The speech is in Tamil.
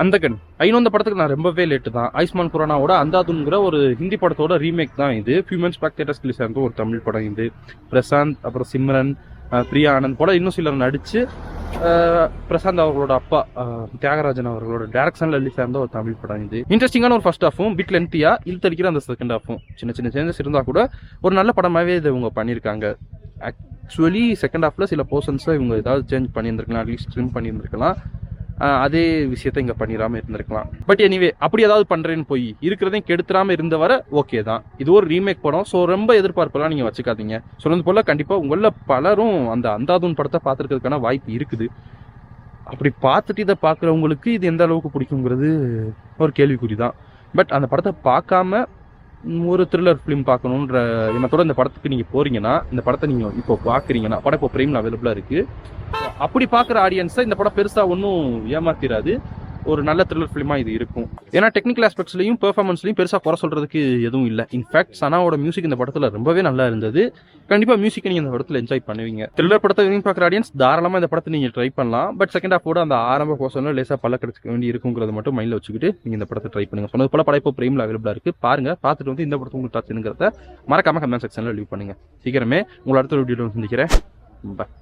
அந்தகன் ஐநோ படத்துக்கு நான் ரொம்பவே லேட்டு தான். ஆயுஷ்மான் குரானாவோட அந்தாதுங்கிற ஒரு ஹிந்தி படத்தோட ரீமேக் தான் இது. Few months back theatres release ஆனது ஒரு தமிழ் படம் இது. பிரசாந்த், அப்புறம் சிம்ரன், பிரியா ஆனந்த் போல இன்னும் சிலர் நடிச்சு, பிரசாந்த் அவர்களோட அப்பா தியாகராஜன் அவர்களோட டைரக்ஷன்ல ரிலீஸ் ஆன ஒரு தமிழ் படம் இது. இன்ட்ரெஸ்டிங்கான ஒரு ஃபர்ஸ்ட் ஹாஃபும் பிட் லென்த்தியா இழுத்தடிக்கிற அந்த செகண்ட் ஹாஃபும் சின்ன சின்ன சேஞ்சஸ் இருந்தா கூட ஒரு நல்ல படமாவே இதை இவங்க பண்ணியிருக்காங்க. ஆக்சுவலி செகண்ட் ஹாஃப்ல சில போர்ஷன்ஸ்ல இவங்க ஏதாவது சேஞ்ச் பண்ணியிருந்திருக்கலாம், அட்லீஸ்ட் ட்ரிம் பண்ணியிருந்திருக்கலாம். அதே விஷயத்த இங்க பண்ணிடாம இருந்திருக்கலாம். பட் எனிவே அப்படி ஏதாவது பண்றேன்னு போய் இருக்கிறதையும் கெடுத்துறாம இருந்த வர ஓகே தான். இது ஒரு ரீமேக் படம், ஸோ ரொம்ப எதிர்பார்ப்பெல்லாம் நீங்க வச்சுக்காதீங்க. சொன்னது போல கண்டிப்பா உங்கள பலரும் அந்த அந்தாதுன் படத்தை பார்த்துருக்கிறதுக்கான வாய்ப்பு இருக்குது. அப்படி பார்த்துட்டு இதை பார்க்குறவங்களுக்கு இது எந்த அளவுக்கு பிடிக்குங்கிறது ஒரு கேள்விக்குறி தான். பட் அந்த படத்தை பார்க்காம ஒரு த்ரில்லர் ஃபிலிம் பார்க்கணுன்ற எண்ணத்தோட இந்த படத்துக்கு நீங்கள் போறீங்கன்னா, இந்த படத்தை நீங்கள் இப்போ பார்க்குறீங்கன்னா, படம் இப்போ பிரைமில் அவைலபிளாக இருக்குது. அப்படி பார்க்குற ஆடியன்ஸை இந்த படம் பெருசாக ஒன்றும் ஏமாத்திராது. ஒரு நல்ல த்ரில்லர் ஃபிலிமாக இது இருக்கும். ஏன்னா டெக்னிக்கல் ஆஸ்பெக்ட்ஸ்லையும் பெர்ஃபார்மன்ஸ்லையும் பெருசாக குறை சொல்கிறதுக்கு எதுவும் இல்லை. இன்ஃபேக்ட் சனாவோட மியூசிக் இந்த படத்தில் ரொம்பவே நல்லா இருந்தது. கண்டிப்பாக மியூசிக்கை நீங்கள் இந்த படத்தில் என்ஜாய் பண்ணுவீங்க. த்ரில்லர் படத்தை விரும்பி பார்க்குற ஆடியன்ஸ் தாராளமாக இந்த படத்தை நீங்கள் ட்ரை பண்ணலாம். பட் செகண்ட் ஹாஃபோட அந்த ஆரம்ப போர்ஷனில் லேசாக பல்ல கிடைச்சிக்க வேண்டி இருக்குங்கிறது மட்டும் மைண்டில் வச்சுக்கிட்டு நீங்கள் இந்த படத்தை ட்ரை பண்ணுங்கள். சொன்னது போல படம் இப்போ பிரைமில் அவைலபிளாக இருக்குது. பாருங்கள், பார்த்துட்டு வந்து இந்த படத்தை உங்களுக்கு தாச்சுங்கிறத மறக்காம கமெண்ட் செக்ஷனில் லீவ் பண்ணுங்கள். சீக்கிரமே உங்களை அடுத்த வீடியோவில் சந்திக்கிறேன். பாய்.